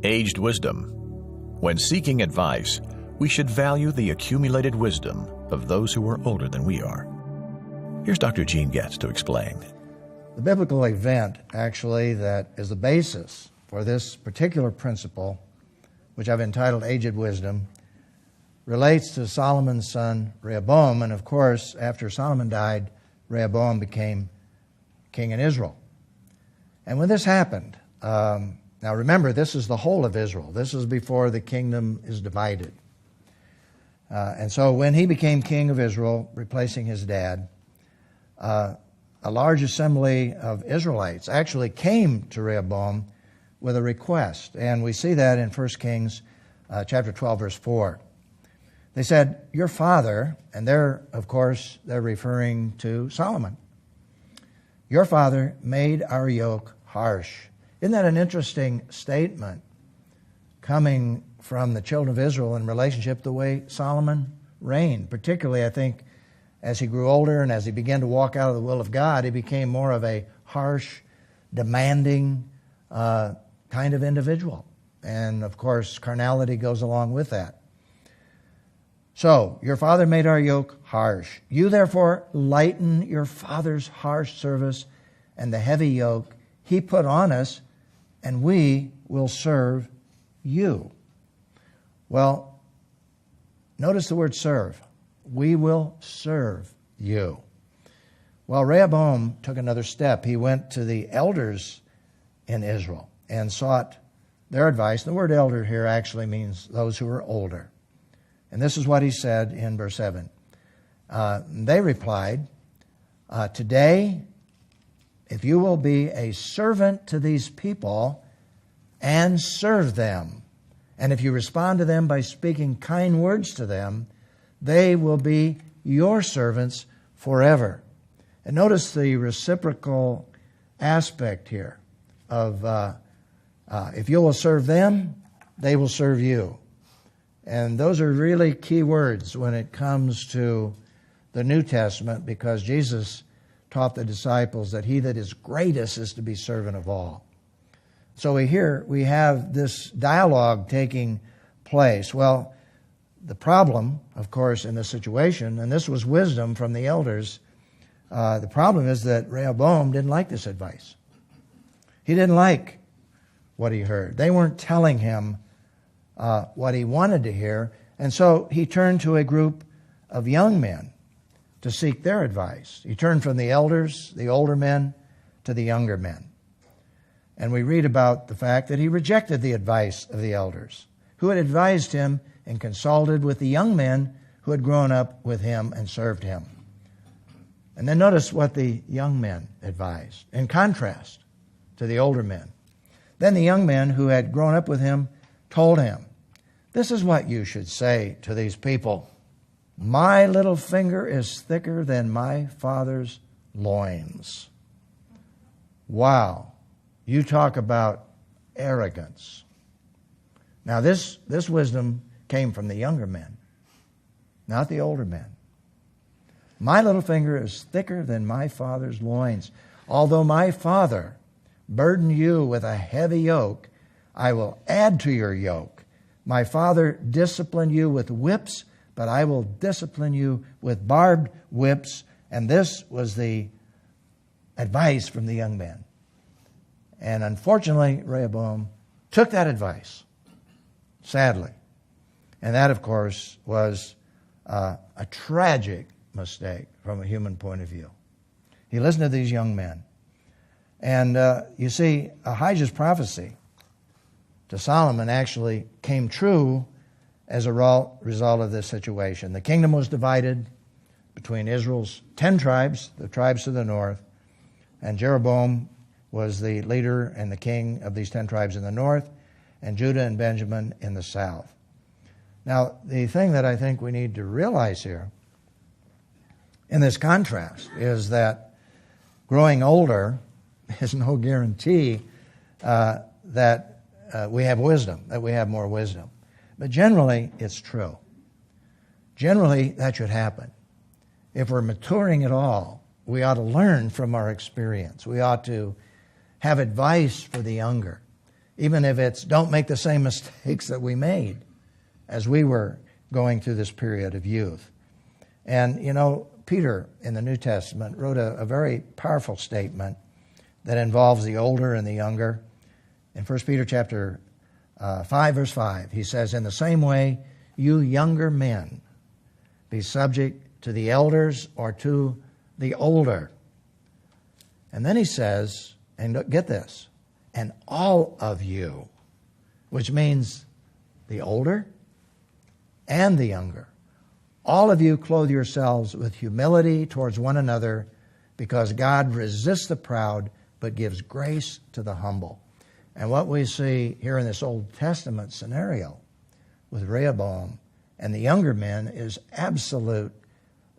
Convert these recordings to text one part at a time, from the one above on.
Aged wisdom. When seeking advice, we should value the accumulated wisdom of those who are older than we are. Here's Dr. Gene Getz to explain. The biblical event, actually, that is the basis for this particular principle, which I've entitled Aged Wisdom, relates to Solomon's son Rehoboam. And of course, after Solomon died, Rehoboam became king in Israel. And when this happened, now remember, this is the whole of Israel. This is before the kingdom is divided. And so when he became king of Israel, replacing his dad, a large assembly of Israelites actually came to Rehoboam with a request. And we see that in 1 Kings chapter 12, verse 4. They said, your father, and they're referring to Solomon. Your father made our yoke harsh. Isn't that an interesting statement coming from the children of Israel in relationship to the way Solomon reigned? Particularly, I think, as he grew older and as he began to walk out of the will of God, he became more of a harsh, demanding kind of individual. And, of course, carnality goes along with that. So, your father made our yoke harsh. You, therefore, lighten your father's harsh service and the heavy yoke he put on us, and we will serve you. Well, notice the word serve. We will serve you. Well, Rehoboam took another step. He went to the elders in Israel and sought their advice. The word elder here actually means those who are older. And this is what he said in verse 7. They replied, today, if you will be a servant to these people and serve them, and if you respond to them by speaking kind words to them, they will be your servants forever. And notice the reciprocal aspect here of if you will serve them, they will serve you. And those are really key words when it comes to the New Testament, because Jesus taught the disciples that he that is greatest is to be servant of all. So we have this dialogue taking place. Well, the problem, of course, in this situation, and this was wisdom from the elders, the problem is that Rehoboam didn't like this advice. He didn't like what he heard. They weren't telling him what he wanted to hear, and so he turned to a group of young men to seek their advice. He turned from the elders, the older men, to the younger men. And we read about the fact that he rejected the advice of the elders, who had advised him and consulted with the young men who had grown up with him and served him. And then notice what the young men advised, in contrast to the older men. Then the young men who had grown up with him told him, this is what you should say to these people. My little finger is thicker than my father's loins. Wow. You talk about arrogance. Now this wisdom came from the younger men, not the older men. My little finger is thicker than my father's loins. Although my father burdened you with a heavy yoke, I will add to your yoke. My father disciplined you with whips, but I will discipline you with barbed whips. And this was the advice from the young men. And unfortunately, Rehoboam took that advice, sadly. And that, of course, was a tragic mistake from a human point of view. He listened to these young men. And you see, Ahijah's prophecy to Solomon actually came true as a result of this situation. The kingdom was divided between Israel's 10 tribes, the tribes to the north, and Jeroboam was the leader and the king of these 10 tribes in the north, and Judah and Benjamin in the south. Now, the thing that I think we need to realize here in this contrast is that growing older is no guarantee that we have wisdom, that we have more wisdom. But generally, it's true. Generally, that should happen. If we're maturing at all, we ought to learn from our experience. We ought to have advice for the younger. even if it's don't make the same mistakes that we made as we were going through this period of youth. And, Peter in the New Testament wrote a very powerful statement that involves the older and the younger. In 1 Peter chapter 5, verse 5, he says, "In the same way, you younger men, be subject to the elders or to the older." And then he says, and get this, "and all of you," which means the older and the younger. "All of you clothe yourselves with humility towards one another, because God resists the proud but gives grace to the humble." And what we see here in this Old Testament scenario with Rehoboam and the younger men is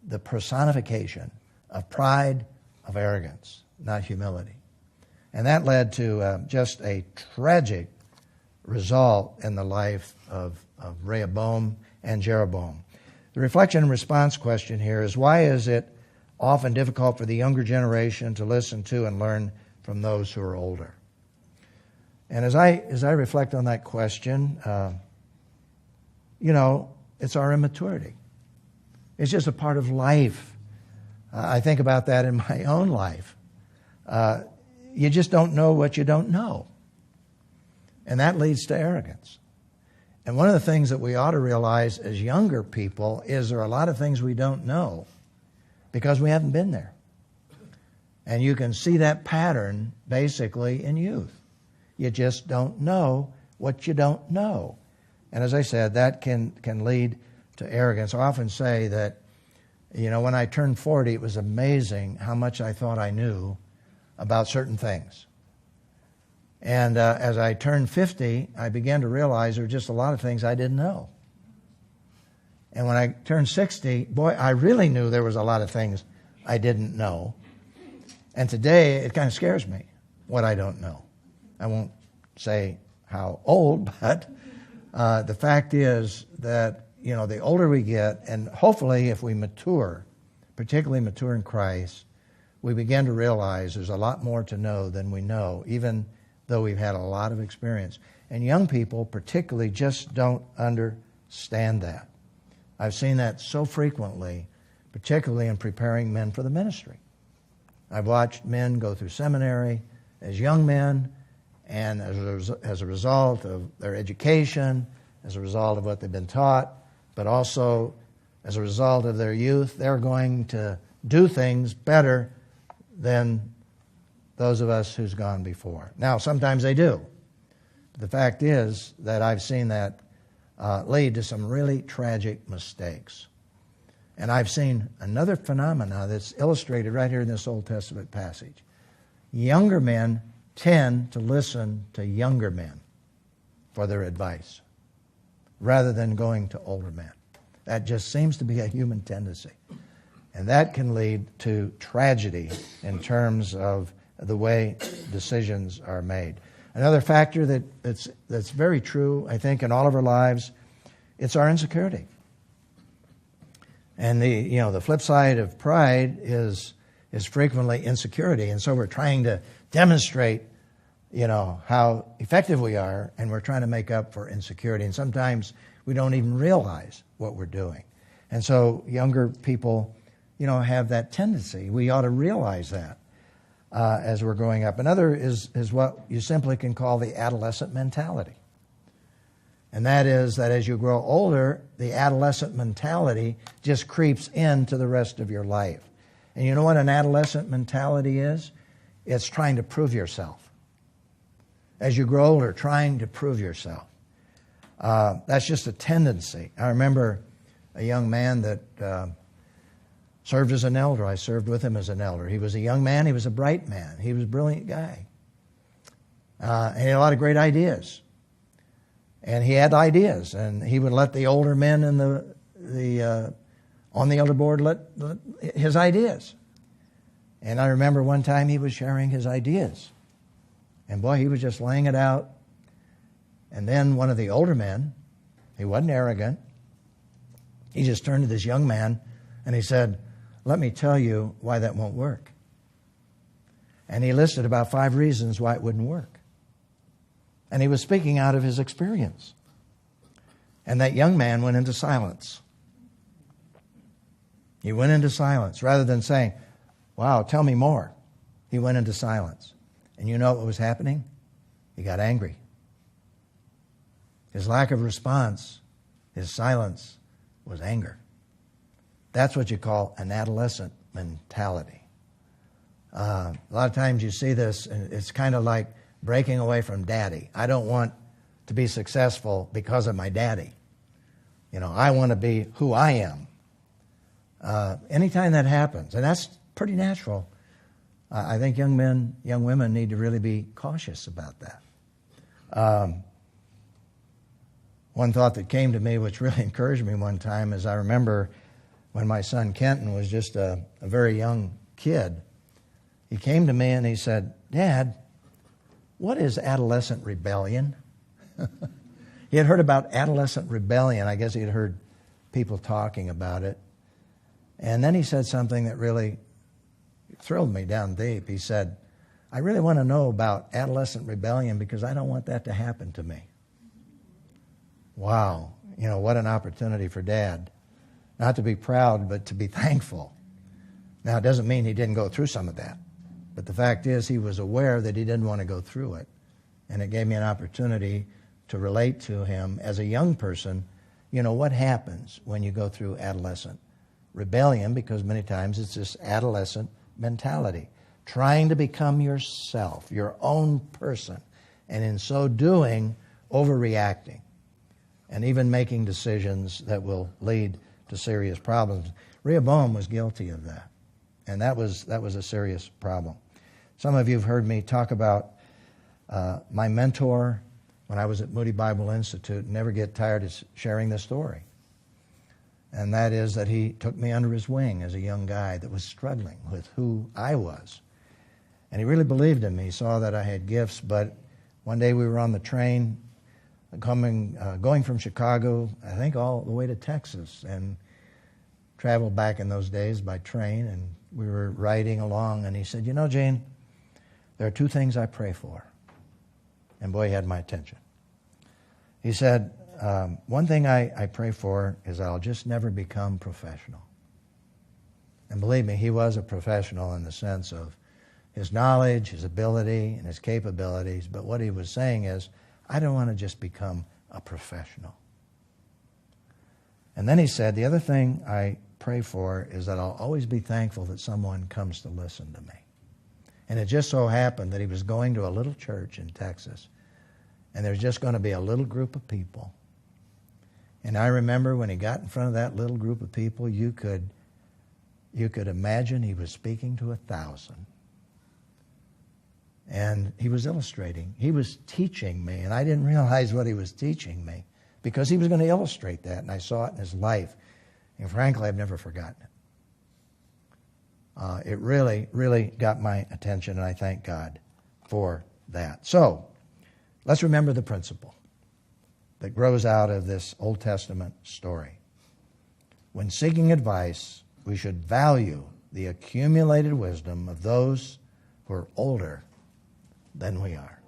the personification of pride, of arrogance, not humility. And that led to just a tragic result in the life of Rehoboam and Jeroboam. The reflection and response question here is, why is it often difficult for the younger generation to listen to and learn from those who are older? And as I reflect on that question, it's our immaturity. It's just a part of life. I think about that in my own life. You just don't know what you don't know. And that leads to arrogance. And one of the things that we ought to realize as younger people is there are a lot of things we don't know because we haven't been there. And you can see that pattern basically in youth. You just don't know what you don't know. And as I said, that can lead to arrogance. I often say that, when I turned 40, it was amazing how much I thought I knew about certain things. And as I turned 50, I began to realize there were just a lot of things I didn't know. And when I turned 60, boy, I really knew there was a lot of things I didn't know. And today, it kind of scares me what I don't know. I won't say how old, but the fact is that, the older we get, and hopefully if we mature, particularly mature in Christ, we begin to realize there's a lot more to know than we know, even though we've had a lot of experience. And young people particularly just don't understand that. I've seen that so frequently, particularly in preparing men for the ministry. I've watched men go through seminary as young men, and as a result of their education, as a result of what they've been taught, but also as a result of their youth, they're going to do things better than those of us who's gone before. Now, sometimes they do. The fact is that I've seen that lead to some really tragic mistakes. And I've seen another phenomena that's illustrated right here in this Old Testament passage. Younger men tend to listen to younger men for their advice rather than going to older men. That just seems to be a human tendency. And that can lead to tragedy in terms of the way decisions are made. Another factor that's very true, I think, in all of our lives, it's our insecurity. And the flip side of pride is frequently insecurity. And so we're trying to demonstrate, how effective we are, and we're trying to make up for insecurity. And sometimes we don't even realize what we're doing. And so younger people, have that tendency. We ought to realize that as we're growing up. Another is what you simply can call the adolescent mentality. And that is that as you grow older, the adolescent mentality just creeps into the rest of your life. And you know what an adolescent mentality is? It's trying to prove yourself. As you grow older, trying to prove yourself. That's just a tendency. I remember a young man that served as an elder. I served with him as an elder. He was a young man. He was a bright man. He was a brilliant guy. And he had a lot of great ideas. And he had ideas, and he would let the older men in on the elder board let his ideas. And I remember one time he was sharing his ideas. And boy, he was just laying it out. And then one of the older men, he wasn't arrogant, he just turned to this young man and he said, "Let me tell you why that won't work." And he listed about 5 reasons why it wouldn't work. And he was speaking out of his experience. And that young man went into silence. He went into silence. Rather than saying, wow, tell me more, he went into silence. And you know what was happening? He got angry. His lack of response, his silence, was anger. That's what you call an adolescent mentality. A lot of times you see this, and it's kind of like breaking away from daddy. I don't want to be successful because of my daddy. You know, I want to be who I am. Anytime that happens, and that's pretty natural, I think young men, young women need to really be cautious about that. One thought that came to me, which really encouraged me one time, is I remember when my son Kenton was just a very young kid, he came to me and he said, Dad, what is adolescent rebellion? He had heard about adolescent rebellion. I guess he had heard people talking about it. And then he said something that really thrilled me down deep. He said, I really want to know about adolescent rebellion because I don't want that to happen to me. Wow. You know, what an opportunity for Dad. Not to be proud, but to be thankful. Now, it doesn't mean he didn't go through some of that. But the fact is, he was aware that he didn't want to go through it. And it gave me an opportunity to relate to him as a young person. You know, what happens when you go through adolescent rebellion? Because many times it's this adolescent mentality. Trying to become yourself, your own person. And in so doing, overreacting. And even making decisions that will lead to serious problems. Rehoboam was guilty of that. And that was a serious problem. Some of you have heard me talk about my mentor when I was at Moody Bible Institute. Never get tired of sharing this story. And that is that he took me under his wing as a young guy that was struggling with who I was. And he really believed in me. He saw that I had gifts. But one day we were on the train going from Chicago, I think all the way to Texas, and traveled back in those days by train, and we were riding along, and he said, you know, Gene, there are two things I pray for. And boy, he had my attention. He said, one thing I pray for is I'll just never become professional. And believe me, he was a professional in the sense of his knowledge, his ability, and his capabilities, but what he was saying is, I don't want to just become a professional. And then he said, the other thing I pray for is that I'll always be thankful that someone comes to listen to me. And it just so happened that he was going to a little church in Texas, and there's just going to be a little group of people. And I remember when he got in front of that little group of people, you could imagine he was speaking to 1,000. And he was illustrating. He was teaching me, and I didn't realize what he was teaching me because he was going to illustrate that, and I saw it in his life. And frankly, I've never forgotten it. It really, really got my attention, and I thank God for that. So, let's remember the principle that grows out of this Old Testament story. When seeking advice, we should value the accumulated wisdom of those who are older than we are.